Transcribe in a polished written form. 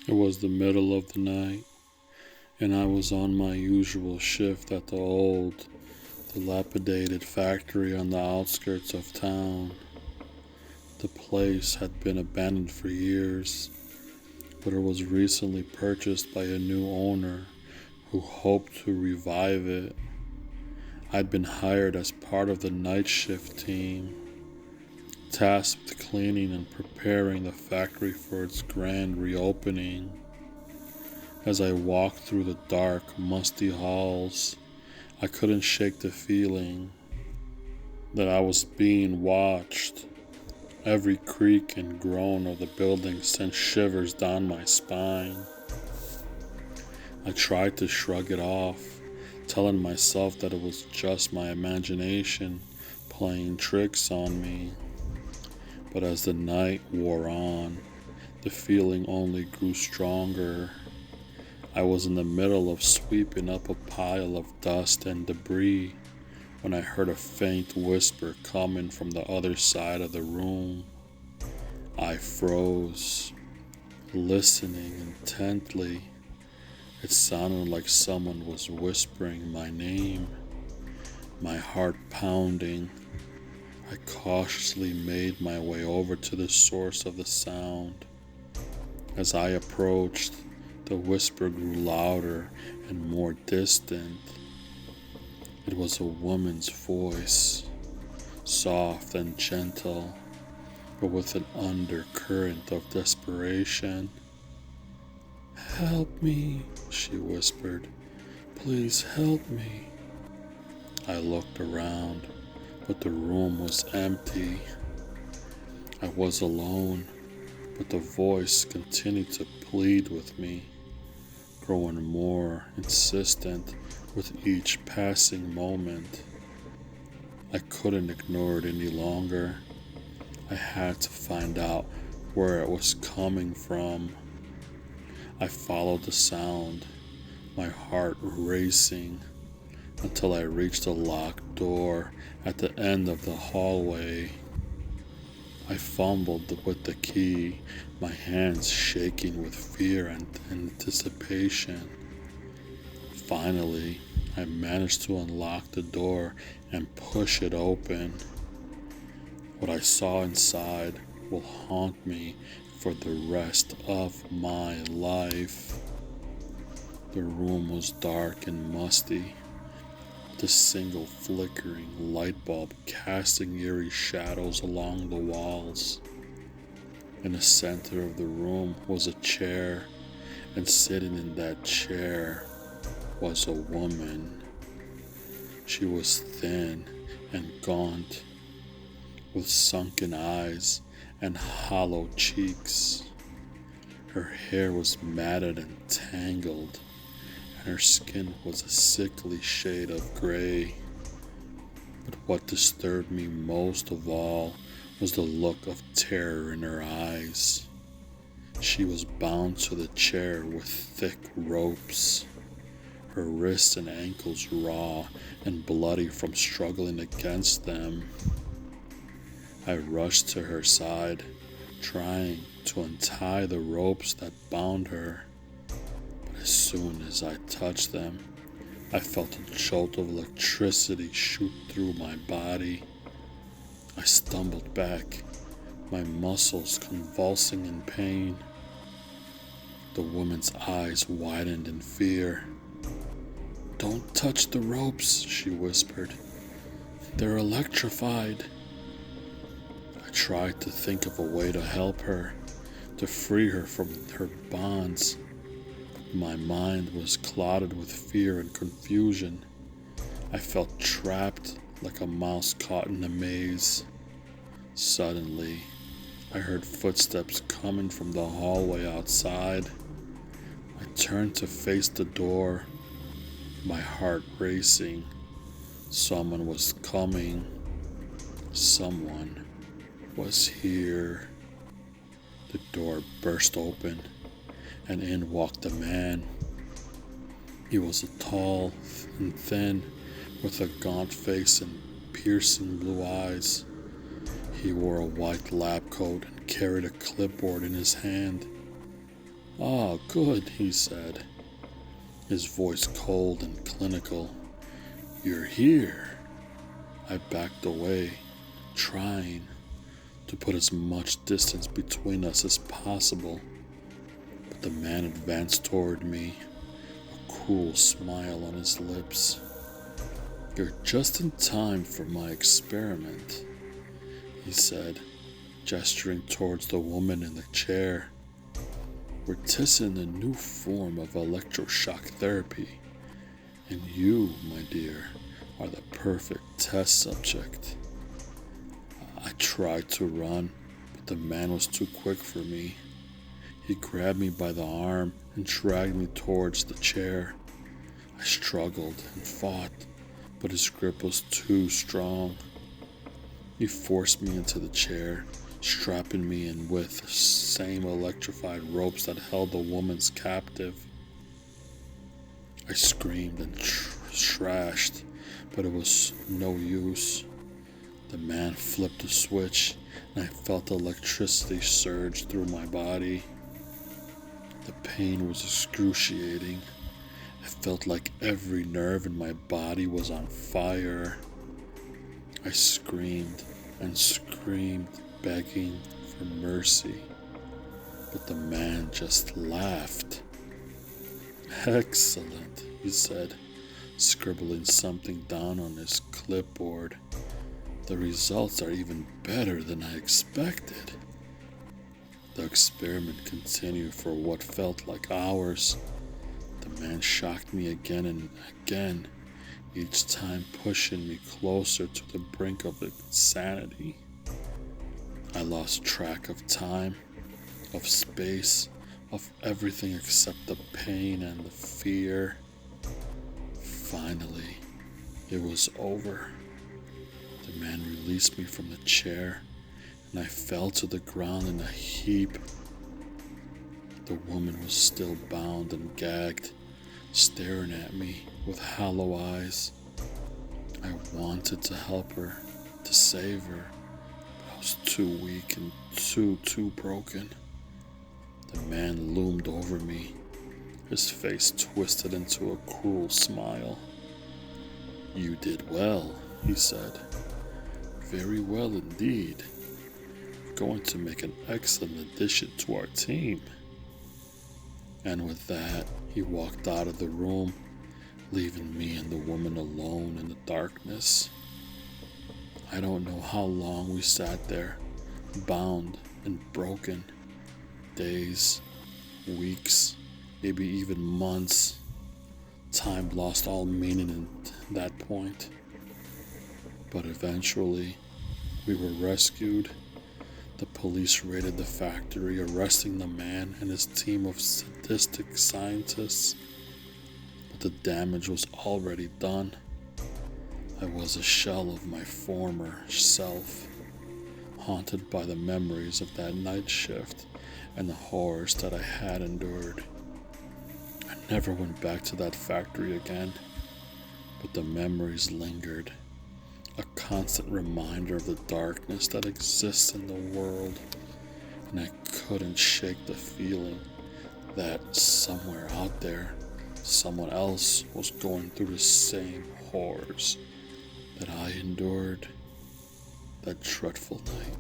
It was the middle of the night, and I was on my usual shift at the old, dilapidated factory on the outskirts of town. The place had been abandoned for years, but it was recently purchased by a new owner who hoped to revive it. I'd been hired as part of the Nightshift team, tasked with cleaning and preparing the factory for its grand reopening. As I walked through the dark, musty halls, I couldn't shake the feeling that I was being watched. Every creak and groan of the building sent shivers down my spine. I tried to shrug it off, telling myself that it was just my imagination playing tricks on me. But as the night wore on, the feeling only grew stronger. I was in the middle of sweeping up a pile of dust and debris when I heard a faint whisper coming from the other side of the room. I froze, listening intently. It sounded like someone was whispering my name, my heart pounding. I cautiously made my way over to the source of the sound. As I approached, the whisper grew louder and more distant. It was a woman's voice, soft and gentle, but with an undercurrent of desperation. "Help me," she whispered. "Please help me." I looked around, but the room was empty. I was alone, but the voice continued to plead with me, growing more insistent with each passing moment. I couldn't ignore it any longer. I had to find out where it was coming from. I followed the sound, my heart racing, until I reached a locked door at the end of the hallway. I fumbled with the key, my hands shaking with fear and anticipation. Finally, I managed to unlock the door and push it open. What I saw inside will haunt me for the rest of my life. The room was dark and musty, with a single flickering light bulb casting eerie shadows along the walls. In the center of the room was a chair, and sitting in that chair was a woman. She was thin and gaunt, with sunken eyes and hollow cheeks. Her hair was matted and tangled, and her skin was a sickly shade of gray. But what disturbed me most of all was the look of terror in her eyes. She was bound to the chair with thick ropes, her wrists and ankles raw and bloody from struggling against them. I rushed to her side, trying to untie the ropes that bound her. But as soon as I touched them, I felt a jolt of electricity shoot through my body. I stumbled back, my muscles convulsing in pain. The woman's eyes widened in fear. "Don't touch the ropes," she whispered. "They're electrified." I tried to think of a way to help her, to free her from her bonds. My mind was clouded with fear and confusion. I felt trapped like a mouse caught in a maze. Suddenly, I heard footsteps coming from the hallway outside. I turned to face the door, my heart racing. Someone was coming. Someone was here. The door burst open, and in walked a man. He was tall and thin, with a gaunt face and piercing blue eyes. He wore a white lab coat and carried a clipboard in his hand. "Ah, good," he said, his voice cold and clinical. "You're here." I backed away, trying to put as much distance between us as possible, but the man advanced toward me, a cruel smile on his lips. "You're just in time for my experiment," he said, gesturing towards the woman in the chair. "We're testing a new form of electroshock therapy, and you, my dear, are the perfect test subject." I tried to run, but the man was too quick for me. He grabbed me by the arm and dragged me towards the chair. I struggled and fought, but his grip was too strong. He forced me into the chair, strapping me in with the same electrified ropes that held the woman's captive. I screamed and thrashed, but it was no use. The man flipped a switch, and I felt electricity surge through my body. The pain was excruciating. I felt like every nerve in my body was on fire. I screamed and screamed, begging for mercy, but the man just laughed. "Excellent," he said, scribbling something down on his clipboard. "The results are even better than I expected." The experiment continued for what felt like hours. The man shocked me again and again, each time pushing me closer to the brink of insanity. I lost track of time, of space, of everything except the pain and the fear. Finally, it was over. The man released me from the chair, and I fell to the ground in a heap. The woman was still bound and gagged, staring at me with hollow eyes. I wanted to help her, to save her, but I was too weak and too broken. The man loomed over me, his face twisted into a cruel smile. "You did well," he said. "Very well indeed. You're going to make an excellent addition to our team." And with that, he walked out of the room, leaving me and the woman alone in the darkness. I don't know how long we sat there, bound and broken. Days, weeks, maybe even months. Time lost all meaning at that point. But eventually, we were rescued. The police raided the factory, arresting the man and his team of sadistic scientists. But the damage was already done. I was a shell of my former self, haunted by the memories of that night shift and the horrors that I had endured. I never went back to that factory again, but the memories lingered, a constant reminder of the darkness that exists in the world, and I couldn't shake the feeling that somewhere out there, someone else was going through the same horrors that I endured that dreadful night.